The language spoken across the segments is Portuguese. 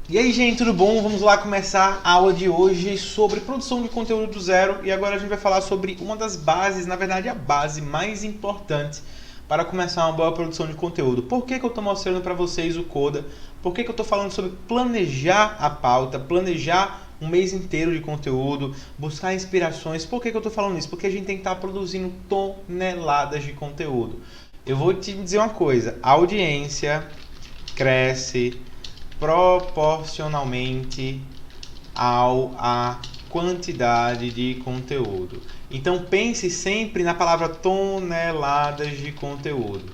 E aí, gente, tudo bom? Vamos lá começar a aula de hoje sobre produção de conteúdo do zero. E agora a gente vai falar sobre uma das bases, na verdade a base mais importante para começar uma boa produção de conteúdo. Por que eu estou mostrando para vocês o Coda? Por que eu estou falando sobre planejar a pauta, planejar um mês inteiro de conteúdo, buscar inspirações? Por que eu estou falando isso? Porque a gente tem que estar produzindo toneladas de conteúdo. Eu vou te dizer uma coisa, a audiência cresce proporcionalmente à quantidade de conteúdo. Então pense sempre na palavra toneladas de conteúdo.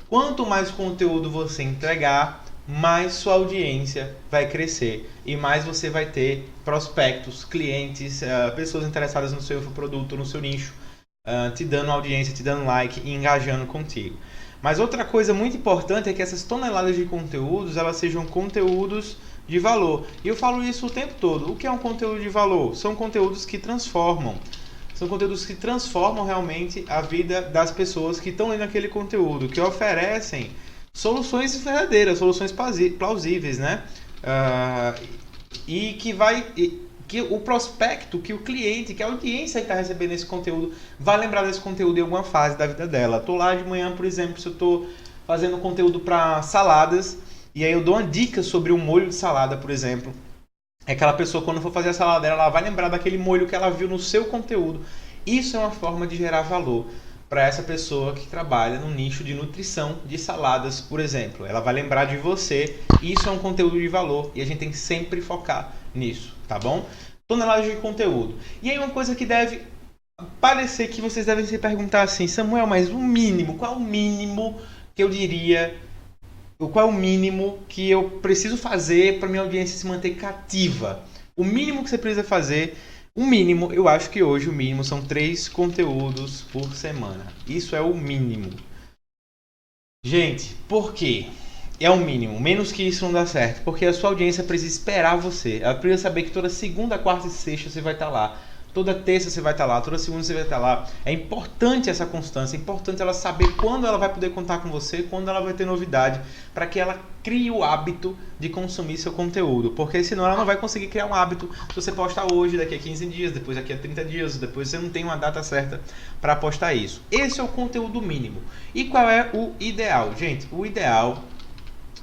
Quanto mais conteúdo você entregar, mais sua audiência vai crescer e mais você vai ter prospectos, clientes, pessoas interessadas no seu produto, no seu nicho, te dando audiência, te dando like e engajando contigo. Mas outra coisa muito importante é que essas toneladas de conteúdos, elas sejam conteúdos de valor. E eu falo isso o tempo todo. O que é um conteúdo de valor? São conteúdos que transformam. São conteúdos que transformam realmente a vida das pessoas que estão lendo aquele conteúdo, que oferecem soluções verdadeiras, soluções plausíveis, né? E que o prospecto, que o cliente, que a audiência que está recebendo esse conteúdo vai lembrar desse conteúdo em alguma fase da vida dela. Estou lá de manhã, por exemplo, se eu estou fazendo conteúdo para saladas, e aí eu dou uma dica sobre um molho de salada, por exemplo. É aquela pessoa, quando for fazer a salada dela, ela vai lembrar daquele molho que ela viu no seu conteúdo. Isso é uma forma de gerar valor para essa pessoa que trabalha no nicho de nutrição de saladas, por exemplo. Ela vai lembrar de você, isso é um conteúdo de valor e a gente tem que sempre focar nisso, tá bom? Toneladas de conteúdo. E aí uma coisa que deve parecer que vocês devem se perguntar assim, Samuel, mas o mínimo, qual é o mínimo que eu diria, qual é o mínimo que eu preciso fazer para minha audiência se manter cativa? O mínimo que você precisa fazer, o mínimo, eu acho que hoje o mínimo são 3 conteúdos por semana. Isso é o mínimo. Gente, por quê? É o mínimo. Menos que isso não dá certo. Porque a sua audiência precisa esperar você. Ela precisa saber que toda segunda, quarta e sexta você vai estar lá. Toda terça você vai estar lá. Toda segunda você vai estar lá. É importante essa constância. É importante ela saber quando ela vai poder contar com você, quando ela vai ter novidade, para que ela crie o hábito de consumir seu conteúdo. Porque senão ela não vai conseguir criar um hábito se você postar hoje, daqui a 15 dias, depois daqui a 30 dias, depois você não tem uma data certa para postar isso. Esse é o conteúdo mínimo. E qual é o ideal? Gente, o ideal,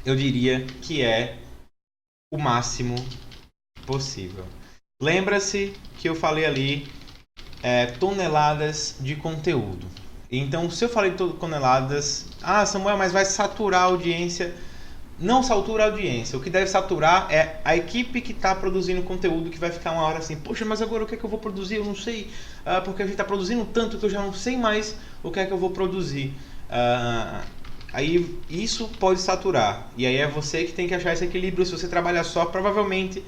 eu diria que é o máximo possível. Lembra-se que eu falei ali toneladas de conteúdo. Então, se eu falei de toneladas, Samuel, mas vai saturar a audiência. Não satura a audiência. O que deve saturar é a equipe que está produzindo conteúdo, que vai ficar uma hora assim, poxa, mas agora o que é que eu vou produzir? Eu não sei, porque a gente está produzindo tanto que eu já não sei mais o que é que eu vou produzir. Aí isso pode saturar. E aí é você que tem que achar esse equilíbrio. Se você trabalhar só, provavelmente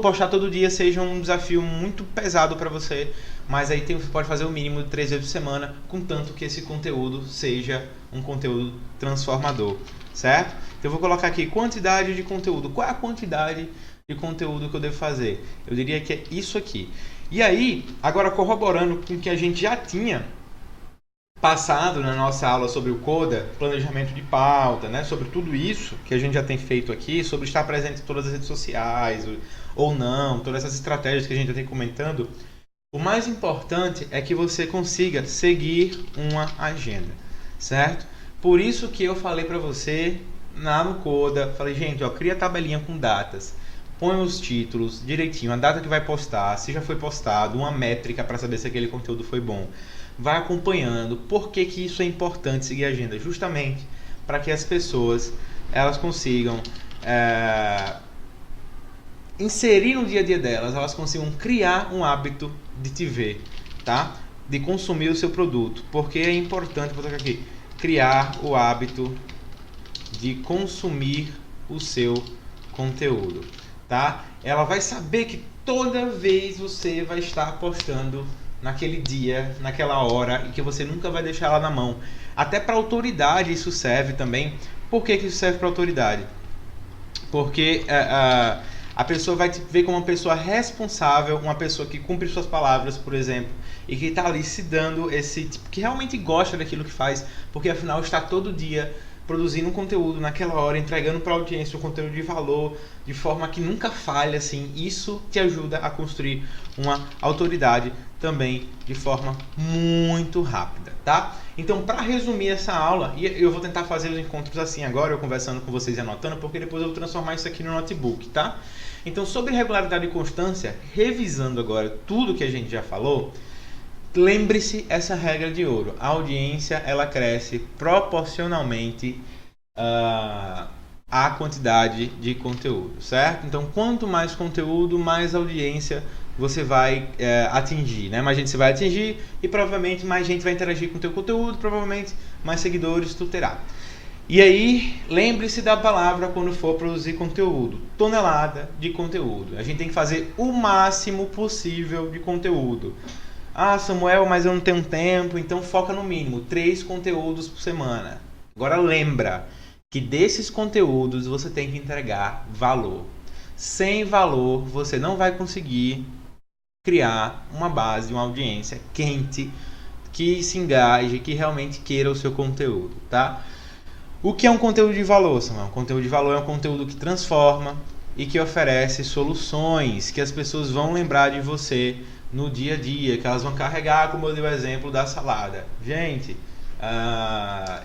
postar todo dia seja um desafio muito pesado para você, mas aí você pode fazer o mínimo de 3 vezes por semana, contanto que esse conteúdo seja um conteúdo transformador, certo? Então eu vou colocar aqui quantidade de conteúdo. Qual é a quantidade de conteúdo que eu devo fazer? Eu diria que é isso aqui. E aí, agora corroborando com o que a gente já tinha passado na nossa aula sobre o Coda, planejamento de pauta, né? Sobre tudo isso que a gente já tem feito aqui, sobre estar presente em todas as redes sociais ou não, todas essas estratégias que a gente já tem comentando, o mais importante é que você consiga seguir uma agenda, certo? Por isso que eu falei para você lá no Coda, falei, gente, cria a tabelinha com datas, põe os títulos direitinho, a data que vai postar, se já foi postado, uma métrica para saber se aquele conteúdo foi bom. Vai acompanhando. Por que isso é importante seguir a agenda? Justamente para que as pessoas elas consigam inserir no dia a dia delas, elas consigam criar um hábito de te ver, tá? De consumir o seu produto. Porque é importante, vou colocar aqui, criar o hábito de consumir o seu conteúdo, tá? Ela vai saber que toda vez você vai estar postando naquele dia, naquela hora, e que você nunca vai deixar ela na mão. Até para autoridade isso serve também. Por que isso serve para autoridade? Porque a pessoa vai te ver como uma pessoa responsável, uma pessoa que cumpre suas palavras, por exemplo, e que está ali se dando esse tipo, que realmente gosta daquilo que faz, porque afinal está todo dia produzindo um conteúdo naquela hora, entregando para a audiência um conteúdo de valor, de forma que nunca falha, assim, isso te ajuda a construir uma autoridade também de forma muito rápida, tá? Então, para resumir essa aula, e eu vou tentar fazer os encontros assim agora, eu conversando com vocês e anotando, porque depois eu vou transformar isso aqui no notebook, tá? Então, sobre regularidade e constância, revisando agora tudo que a gente já falou, lembre-se essa regra de ouro. A audiência, ela cresce proporcionalmente à quantidade de conteúdo, certo? Então, quanto mais conteúdo, mais audiência você vai atingir, né? Mais gente você vai atingir e provavelmente mais gente vai interagir com o teu conteúdo, provavelmente mais seguidores tu terá. E aí, lembre-se da palavra quando for produzir conteúdo. Tonelada de conteúdo. A gente tem que fazer o máximo possível de conteúdo. Ah, Samuel, mas eu não tenho tempo, então foca no mínimo 3 conteúdos por semana. Agora lembra que desses conteúdos você tem que entregar valor. Sem valor, você não vai conseguir criar uma base, uma audiência quente, que se engaje, que realmente queira o seu conteúdo, tá? O que é um conteúdo de valor, Samuel? Um conteúdo de valor é um conteúdo que transforma e que oferece soluções, que as pessoas vão lembrar de você no dia a dia, que elas vão carregar, como eu dei o exemplo da salada. Gente,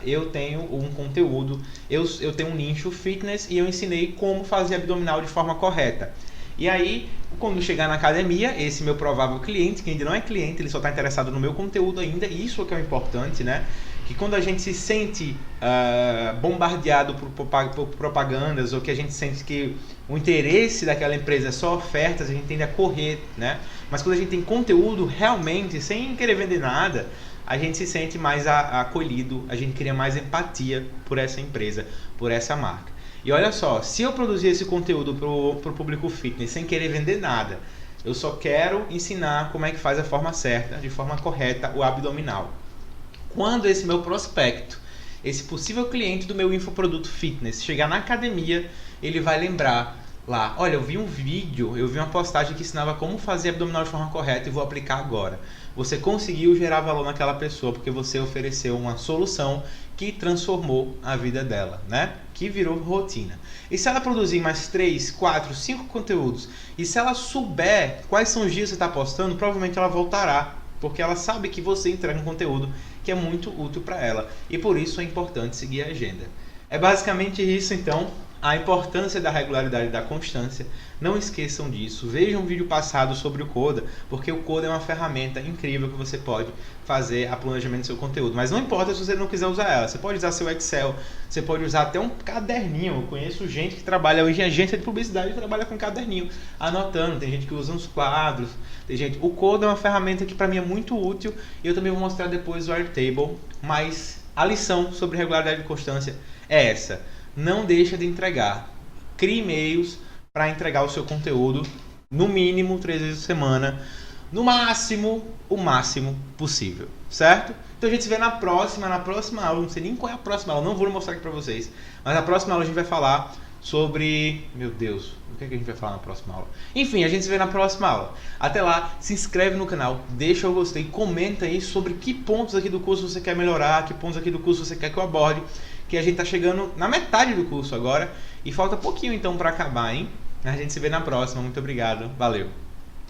eu tenho um conteúdo, eu tenho um nicho fitness e eu ensinei como fazer abdominal de forma correta. E aí, quando chegar na academia, esse meu provável cliente, que ainda não é cliente, ele só está interessado no meu conteúdo ainda, isso é que é o importante, né? Que quando a gente se sente bombardeado por propagandas, ou que a gente sente que o interesse daquela empresa é só ofertas, a gente tende a correr, né? Mas quando a gente tem conteúdo realmente, sem querer vender nada, a gente se sente mais acolhido, a gente cria mais empatia por essa empresa, por essa marca. E olha só, se eu produzir esse conteúdo para o público fitness sem querer vender nada, eu só quero ensinar como é que faz a forma certa, de forma correta, o abdominal. Quando esse meu prospecto, esse possível cliente do meu infoproduto fitness chegar na academia, ele vai lembrar lá, olha, eu vi um vídeo, eu vi uma postagem que ensinava como fazer abdominal de forma correta e vou aplicar agora. Você conseguiu gerar valor naquela pessoa porque você ofereceu uma solução que transformou a vida dela, né? Que virou rotina. E se ela produzir mais 3, 4, 5 conteúdos e se ela souber quais são os dias que você está postando, provavelmente ela voltará, porque ela sabe que você entrega um conteúdo que é muito útil para ela. E por isso é importante seguir a agenda. É basicamente isso, então, a importância da regularidade e da constância. Não esqueçam disso. Vejam um vídeo passado sobre o Coda, porque o Coda é uma ferramenta incrível que você pode fazer a planejamento do seu conteúdo. Mas não importa se você não quiser usar ela. Você pode usar seu Excel, você pode usar até um caderninho. Eu conheço gente que trabalha hoje em agência de publicidade e trabalha com caderninho, anotando. Tem gente que usa uns quadros. Tem gente... O Coda é uma ferramenta que para mim é muito útil e eu também vou mostrar depois o Airtable. Mas a lição sobre regularidade e constância é essa. Não deixa de entregar. Crie e-mails para entregar o seu conteúdo no mínimo 3 vezes por semana, no máximo, o máximo possível, certo? Então a gente se vê na próxima aula, não sei nem qual é a próxima aula, não vou mostrar aqui para vocês, mas na próxima aula a gente vai falar sobre... Meu Deus, o que é que a gente vai falar na próxima aula? Enfim, a gente se vê na próxima aula. Até lá, se inscreve no canal, deixa o gostei, comenta aí sobre que pontos aqui do curso você quer melhorar, que pontos aqui do curso você quer que eu aborde, que a gente tá chegando na metade do curso agora e falta pouquinho então para acabar, hein? A gente se vê na próxima, muito obrigado, valeu!